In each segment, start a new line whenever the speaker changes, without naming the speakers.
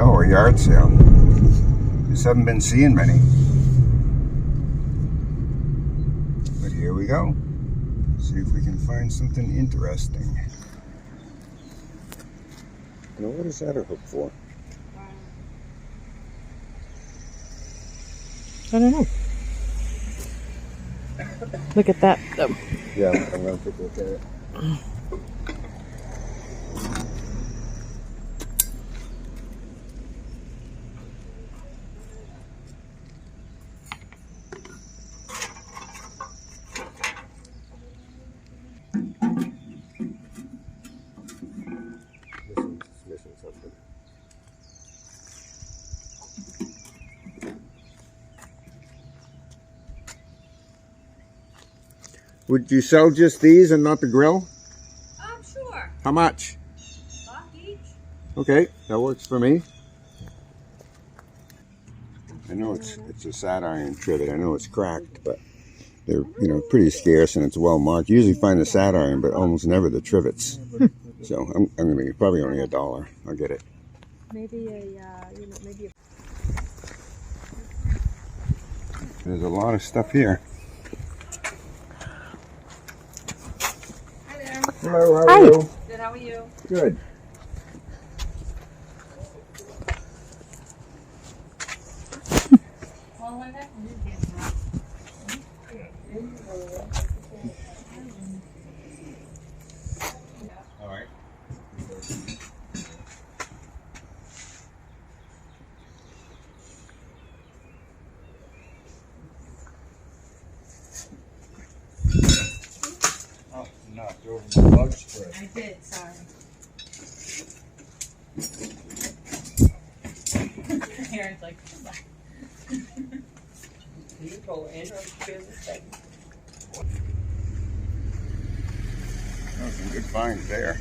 go, a yard sale. Just haven't been seeing many. But here we go. See if we can find something interesting. Now, what is that a hook for?
I don't know. Look at that, though.
Yeah, I'm going to take a look at it. Missing something. Would you sell just these and not the grill?
Sure.
How much?
$1 each.
Okay, that works for me. I know it's a sat iron trivet. I know it's cracked, but they're pretty scarce and it's well marked. You usually find the sat iron, but almost never the trivets. So I'm gonna be probably only $1. I'll get it.
Maybe maybe a...
There's a lot of stuff here.
Hi there.
Hello, how
Hi.
are you?
Good, how are you?
Good. All right. Oh, knocked over my bug spray.
I did, sorry. Aaron's like, you told Andrew to do this thing.
Oh, some good finds there.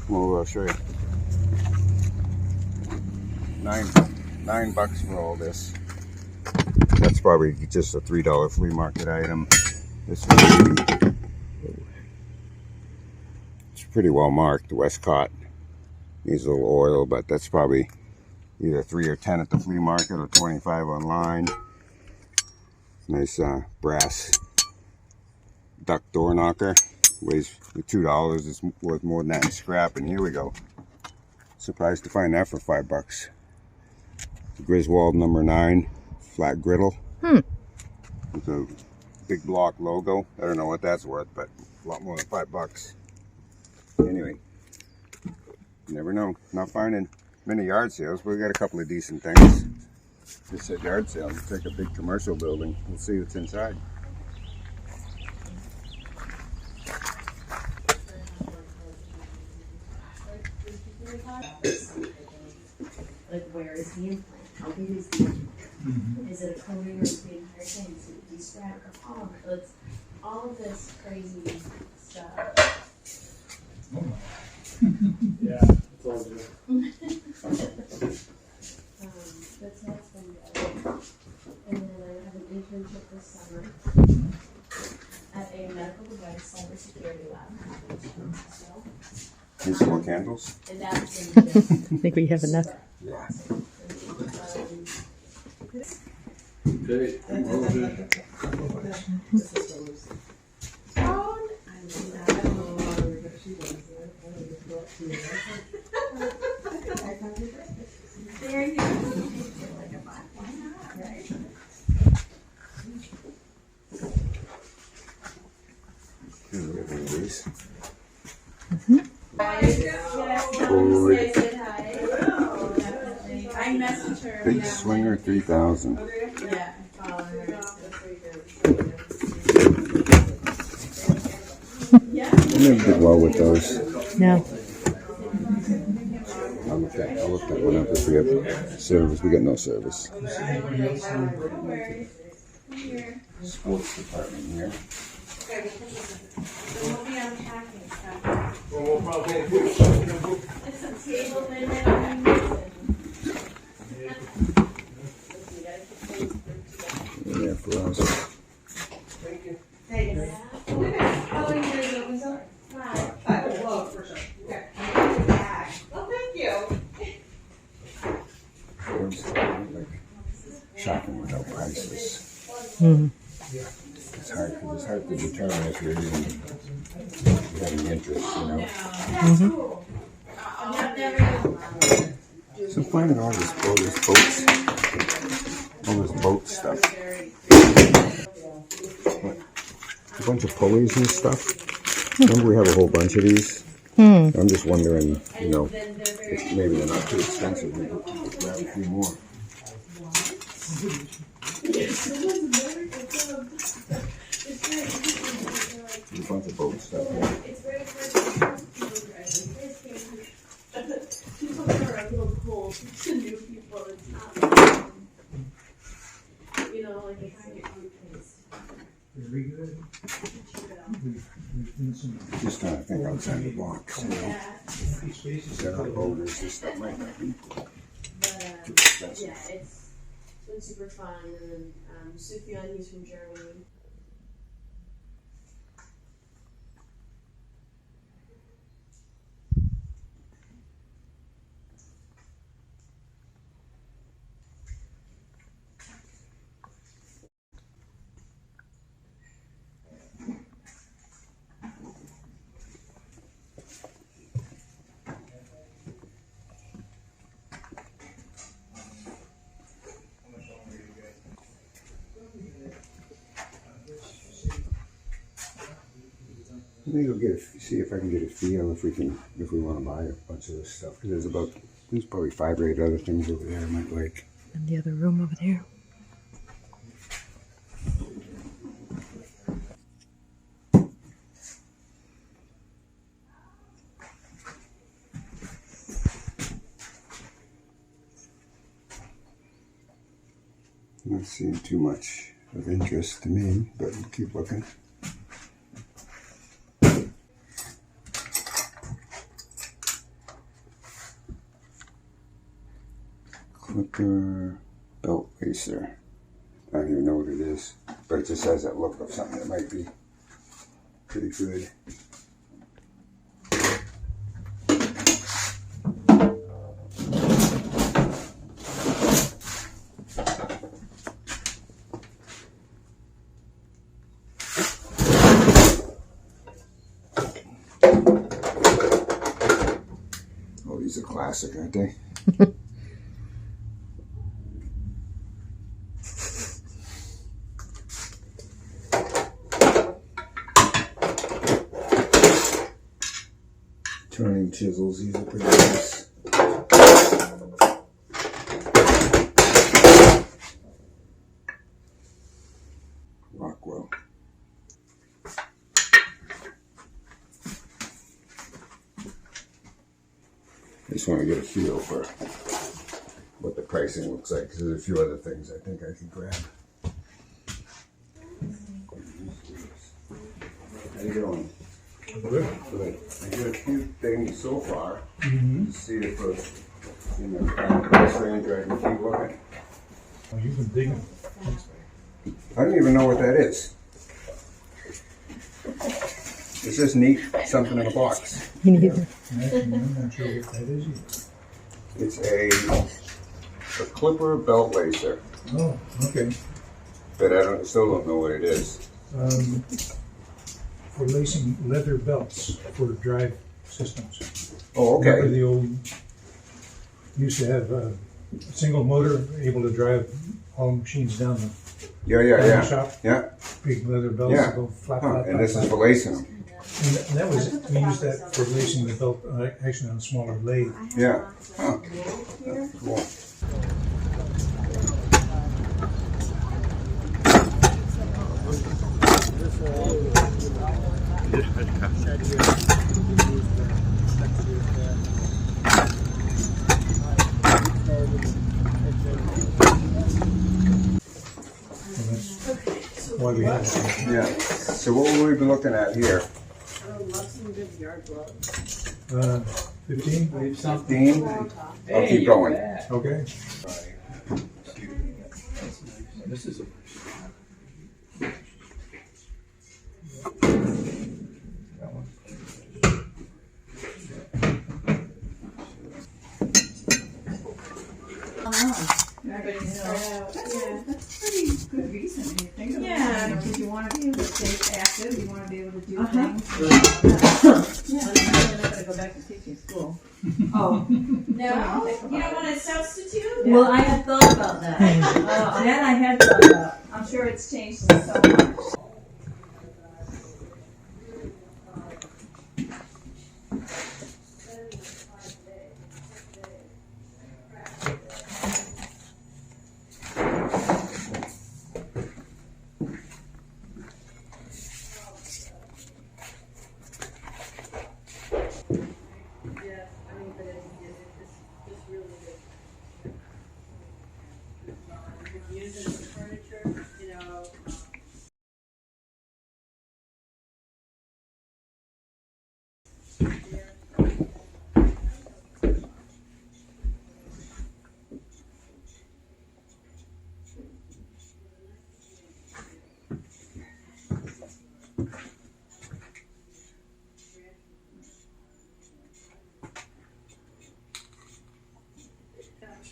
We'll show you. $9 for all this. That's probably just a $3 flea market item. This one, it's pretty well marked. Westcott needs a little oil, but that's probably either 3 or 10 at the flea market or 25 online. Nice brass duck door knocker. Weighs $2. It's worth more than that in scrap. And here we go. Surprised to find that for $5. Griswold number 9 flat griddle. With a big block logo. I don't know what that's worth, but a lot more than $5. Anyway, you never know. Not finding many yard sales, but we got a couple of decent things. This said yard sale. It's like a big commercial building. We'll see what's inside.
Like, where is the implant? How big is the implant? Is it a coating or is it the entire thing? Is it de-strap or polymer? It's all of this crazy stuff.
Yeah, it's all good.
That's been good. And then I have an internship this summer at a medical device cybersecurity lab. So,
Need some more candles?
and that's been good.
I think we have enough.
Yeah.
Okay, Rosie.
There you go. Why not, right?
Look at one of these.
I messaged her.
Big Swinger 3000.
Yeah, I follow her.
I never did well with those.
No.
I'll look that one up if we have service. We got no service. Sports department here.
We'll be unpacking stuff.
Well, we'll probably
It's a table linen.
Yeah, for us.
thank you.
Thank you. How are you doing? Hi.
I will love for sure. Okay. Oh, thank you.
Hmm.
It's hard to determine if you're even having interest, you know. So I'm finding all this boat stuff. What? A bunch of pulleys and stuff. Remember we have a whole bunch of these? I'm just wondering, you know, if maybe they're not too expensive. We could grab a few more. A bunch of boat stuff.
People are a little cold to new people. It's not, you know, like it's kind of taste.
Very good.
Just trying to think outside the box, you know. Set up boulders, this stuff might not be
But
too expensive.
yeah, it's been super fun. And then Sufjan, he's from Germany.
Let me go see if I can get a feel if we want to buy a bunch of this stuff. Because there's probably 5 or 8 other things over there I might like.
And the other room over there.
Not seeing too much of interest to me, but we'll keep looking. Clipper belt lacer. I don't even know what it is, but it just has that look of something that might be pretty good. Oh, these are classic, aren't they? Turning chisels, these are pretty nice. Rockwell. I just want to get a feel for what the pricing looks like, because there's a few other things I think I could grab. How you doing?
Good.
Good. I did a few things so far to see if it's in the kind of price range where I can keep looking.
Oh, you've been digging.
I don't even know what that is. It's just neat, something in a box.
Me neither.
I'm not sure what that is either.
It's a clipper belt lacer,
Oh, okay.
but I still don't know what it is.
For lacing leather belts for drive systems.
Oh,
Remember
okay.
the old, used to have a single motor able to drive all machines down the
Yeah.
shop.
Yeah.
Big leather belts
Yeah.
that go flap,
Huh.
flap,
And this
flap,
is for
flap.
lacing them.
And that was, we used that for lacing the belt, actually on a smaller lathe.
Yeah. Huh. That's cool.
And that's why we have it.
Yeah. So what will we be looking at here?
I would love some good yard gloves.
15?
15? I'll keep going.
Okay.
This is a
Everybody's started out. That's pretty good reason, you think. think of it.
Yeah, because you want to be able to stay active, you want to be able to do
Uh-huh.
things.
Well, you're not gonna go back to teaching school.
Oh, no, you don't want to substitute?
Well, I had thought about that. That I had thought about.
I'm sure it's changed so much.
Yes, I mean, but it's really good. Using the furniture, you know.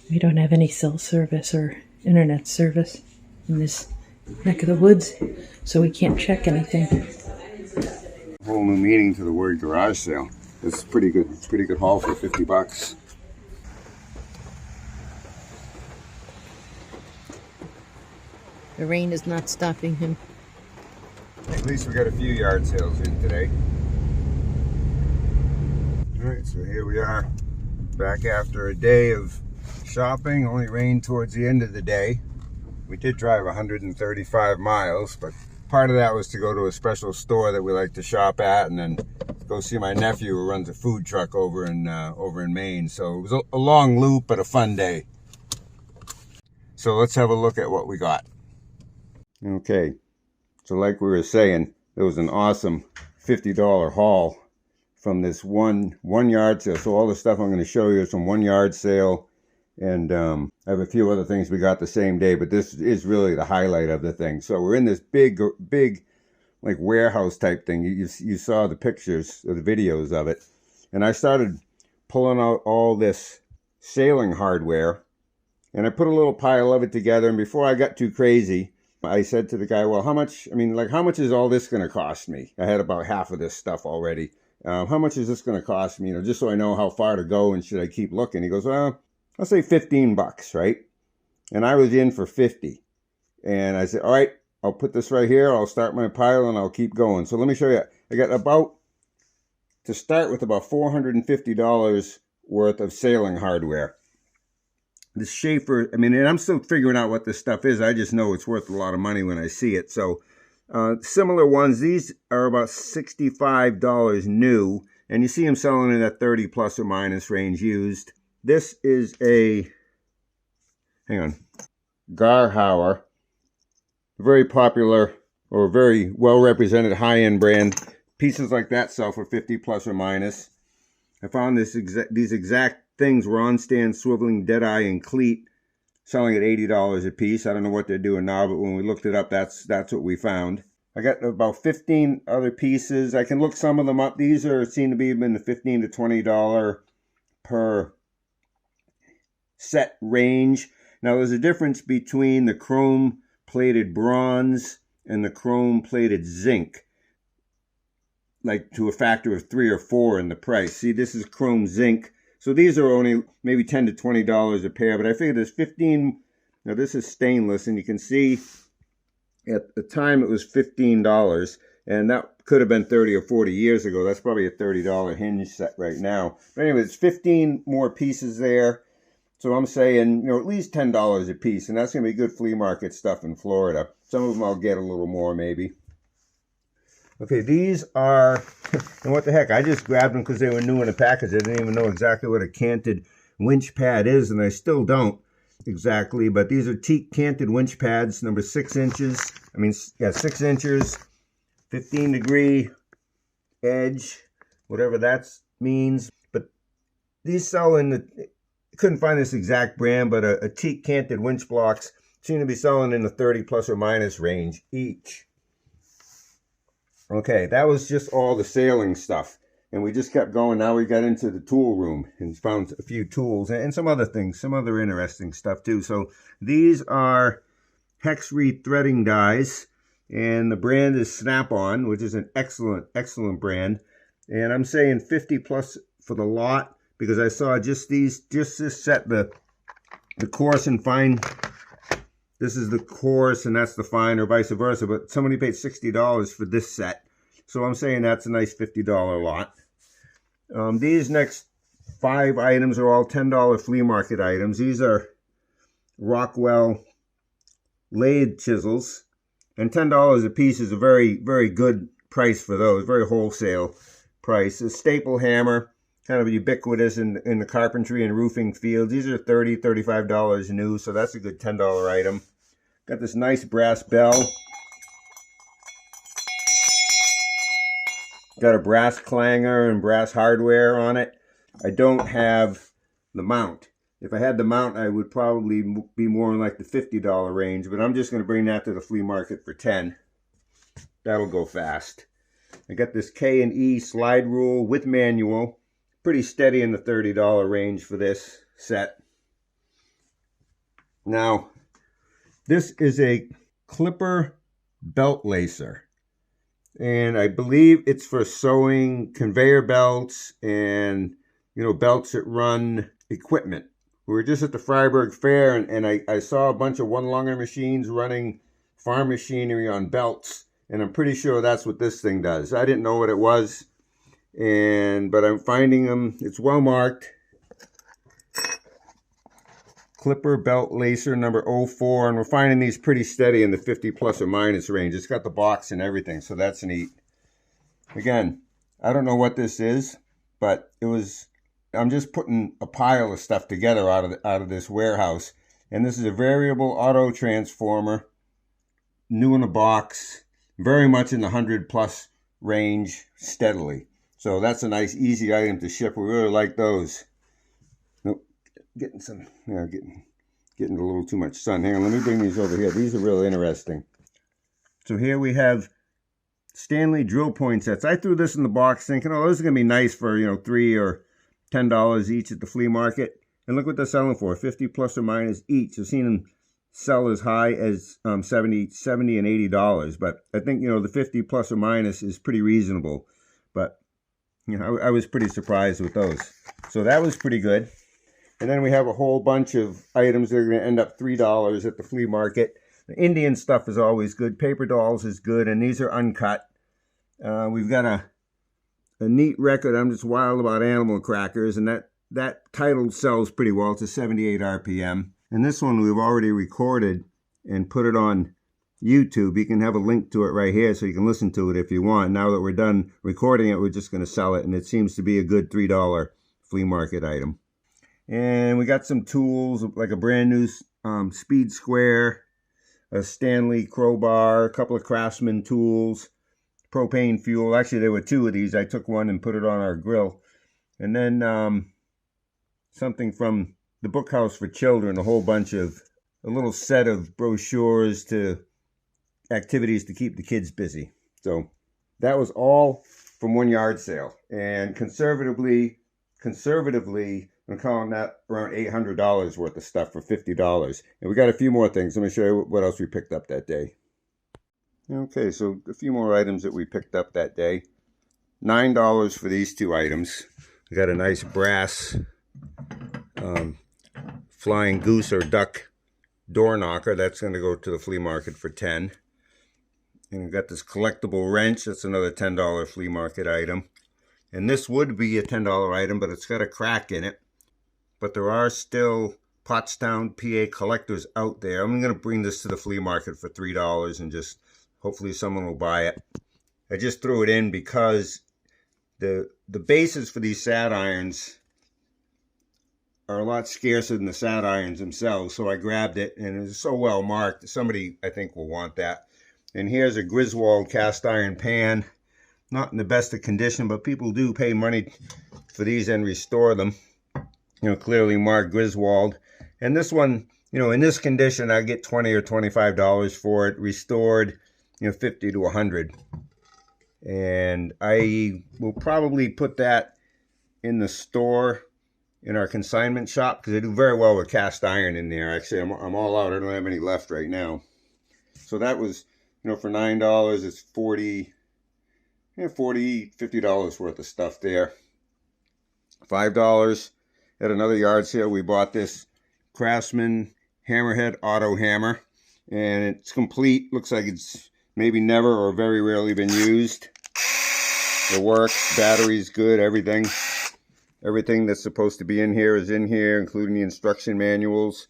We don't have any cell service or internet service in this neck of the woods, so we can't check anything.
Whole new meaning to the word garage sale. It's pretty good haul for $50.
The rain is not stopping him.
At least we got a few yard sales in today. Alright, so here we are, back after a day of shopping. Only rained towards the end of the day. We did drive 135 miles, but part of that was to go to a special store that we like to shop at, and then go see my nephew who runs a food truck over in Maine. So it was a long loop, but a fun day. So let's have a look at what we got. Okay, so like we were saying, there was an awesome $50 haul from this one yard sale. So all the stuff I'm going to show you is from one yard sale, and I have a few other things we got the same day, but this is really the highlight of the thing. So we're in this big like warehouse type thing. You saw the pictures or the videos of it, and I started pulling out all this sailing hardware, and I put a little pile of it together. And before I got too crazy, I said to the guy, well, how much is all this going to cost me? I had about half of this stuff already. How much is this going to cost me? You know, just so I know how far to go, and should I keep looking? He goes, well, I'll say $15, right? And I was in for 50. And I said, all right, I'll put this right here. I'll start my pile and I'll keep going. So let me show you. I got to start with about $450 worth of sailing hardware. The Schaefer, and I'm still figuring out what this stuff is. I just know it's worth a lot of money when I see it. So similar ones, these are about $65 new, and you see them selling in that 30 plus or minus range used. This is a, Garhauer, very popular or very well represented high-end brand. Pieces like that sell for 50 plus or minus. I found these exact things were on stand, swiveling, deadeye, and cleat, selling at $80 a piece. I don't know what they're doing now, but when we looked it up, that's what we found. I got about 15 other pieces. I can look some of them up. These seem to be in the $15 to $20 per set range. Now there's a difference between the chrome plated bronze and the chrome plated zinc, like to a factor of 3 or 4 in the price. See, this is chrome zinc. So these are only maybe $10 to $20 a pair, but I figured there's 15. Now this is stainless, and you can see at the time it was $15, and that could have been 30 or 40 years ago. That's probably a $30 hinge set right now. But anyway, it's 15 more pieces there. So I'm saying, at least $10 a piece, and that's going to be good flea market stuff in Florida. Some of them I'll get a little more maybe. Okay, these are, and what the heck, I just grabbed them because they were new in the package. I didn't even know exactly what a canted winch pad is, and I still don't exactly, but these are teak canted winch pads, number 6 inches. 6 inches, 15-degree edge, whatever that means. But these sell in the, couldn't find this exact brand, but a teak canted winch blocks seem to be selling in the 30 plus or minus range each. Okay, that was just all the sailing stuff, and we just kept going. Now we got into the tool room and found a few tools and some other things, some other interesting stuff too. So these are hex reed threading dies, and the brand is Snap-on, which is an excellent brand. And I'm saying 50 plus for the lot, because I saw just this set, the coarse and fine. This is the coarse and that's the fine, or vice versa, but somebody paid $60 for this set. So I'm saying that's a nice $50 lot. These next 5 items are all $10 flea market items. These are Rockwell lathe chisels, and $10 a piece is a very good price for those, very wholesale price. A staple hammer, kind of ubiquitous in the carpentry and roofing fields. These are $30, $35 new, so that's a good $10 item. Got this nice brass bell. Got a brass clanger and brass hardware on it. I don't have the mount. If I had the mount, I would probably be more in like the $50 range, but I'm just going to bring that to the flea market for $10. That'll go fast. I got this K&E slide rule with manual. Pretty steady in the $30 range for this set. Now, this is a clipper belt lacer. And I believe it's for sewing conveyor belts and, belts that run equipment. We were just at the Freiburg Fair, and I saw a bunch of one-lunger machines running farm machinery on belts, and I'm pretty sure that's what this thing does. I didn't know what it was, but I'm finding them. It's well marked. Clipper belt lacer number 04, and we're finding these pretty steady in the 50 plus or minus range. It's got the box and everything, so that's neat. Again, I don't know what this is, but I'm just putting a pile of stuff together out of this warehouse, and this is a variable auto transformer, new in a box, very much in the 100 plus range steadily. So that's a nice easy item to ship. We really like those. Nope, getting a little too much sun. Hang on, let me bring these over here. These are really interesting. So here we have Stanley drill point sets. I threw this in the box thinking, oh, this is gonna be nice for $3 or $10 each at the flea market. And look what they're selling for, 50 plus or minus each. I've seen them sell as high as $70 and $80. But I think, the 50 plus or minus is pretty reasonable. But, I was pretty surprised with those. So that was pretty good. And then we have a whole bunch of items that are going to end up $3 at the flea market. The Indian stuff is always good. Paper dolls is good, and these are uncut. We've got a neat record. I'm just wild about animal crackers, and that title sells pretty well. It's a 78 RPM. And this one we've already recorded and put it on YouTube. You can have a link to it right here so you can listen to it if you want. Now that we're done recording it, we're just going to sell it, and it seems to be a good $3 flea market item. And we got some tools, like a brand new speed square, a Stanley crowbar, a couple of Craftsman tools, propane fuel. Actually, there were 2 of these. I took one and put it on our grill. And then something from the Book House for Children, a little set of brochures to activities to keep the kids busy. So that was all from one yard sale. And conservatively, I'm calling that around $800 worth of stuff for $50. And we got a few more things. Let me show you what else we picked up that day. Okay, so a few more items that we picked up that day. $9 for these 2 items. We got a nice brass flying goose or duck door knocker. That's going to go to the flea market for $10. And we got this collectible wrench. That's another $10 flea market item. And this would be a $10 item, but it's got a crack in it. But there are still Pottstown, PA collectors out there. I'm going to bring this to the flea market for $3 and just hopefully someone will buy it. I just threw it in because the bases for these sat irons are a lot scarcer than the sat irons themselves. So I grabbed it, and it's so well marked. Somebody, I think, will want that. And here's a Griswold cast iron pan. Not in the best of condition, but people do pay money for these and restore them. Clearly marked Griswold. And this one, in this condition, I get $20 or $25 for it. Restored, $50 to $100. And I will probably put that in the store, in our consignment shop, because they do very well with cast iron in there. Actually, I'm all out. I don't have any left right now. So that was, for $9, it's 40, $50 worth of stuff there. $5 at another yard sale, we bought this Craftsman Hammerhead auto hammer, and it's complete. Looks like it's maybe never or very rarely been used. It works, battery's good, everything that's supposed to be in here is in here, including the instruction manuals.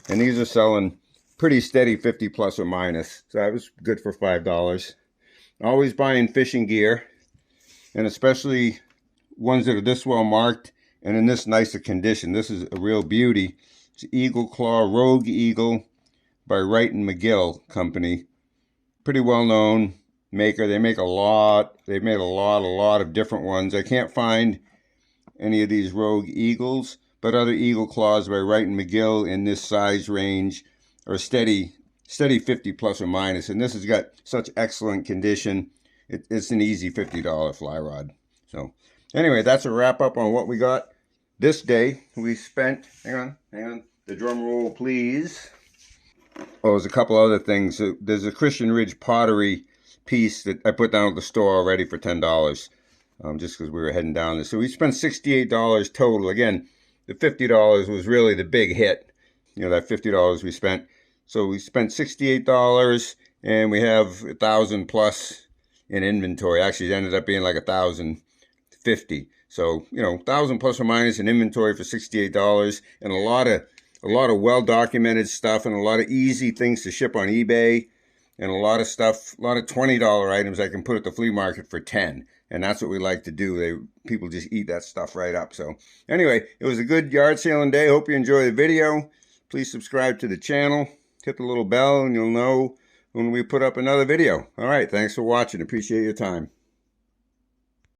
And these are selling pretty steady, 50 plus or minus. So that was good for $5. Always buying fishing gear, and especially ones that are this well marked and in this nicer condition. This is a real beauty. It's Eagle Claw Rogue Eagle by Wright and McGill Company. Pretty well known maker. They make a lot. They've made a lot of different ones. I can't find any of these Rogue Eagles, but other Eagle Claws by Wright and McGill in this size range are steady 50 plus or minus. And this has got such excellent condition. It's an easy $50 fly rod. So anyway, that's a wrap up on what we got this day. We spent, hang on, the drum roll please. Oh, there's a couple other things. There's a Christian Ridge pottery piece that I put down at the store already for $10, just because we were heading down there. So we spent $68 total. Again, the $50 was really the big hit, that $50 we spent. So we spent $68, and we have 1,000 plus in inventory. Actually, it ended up being like 1,050. So 1,000 plus or minus in inventory for $68, and a lot of well documented stuff, and a lot of easy things to ship on eBay, and a lot of stuff, a lot of $20 items I can put at the flea market for 10. And that's what we like to do. People just eat that stuff right up. So anyway, it was a good yard sailing day. Hope you enjoy the video. Please subscribe to the channel. Hit the little bell and you'll know when we put up another video. All right, thanks for watching. Appreciate your time.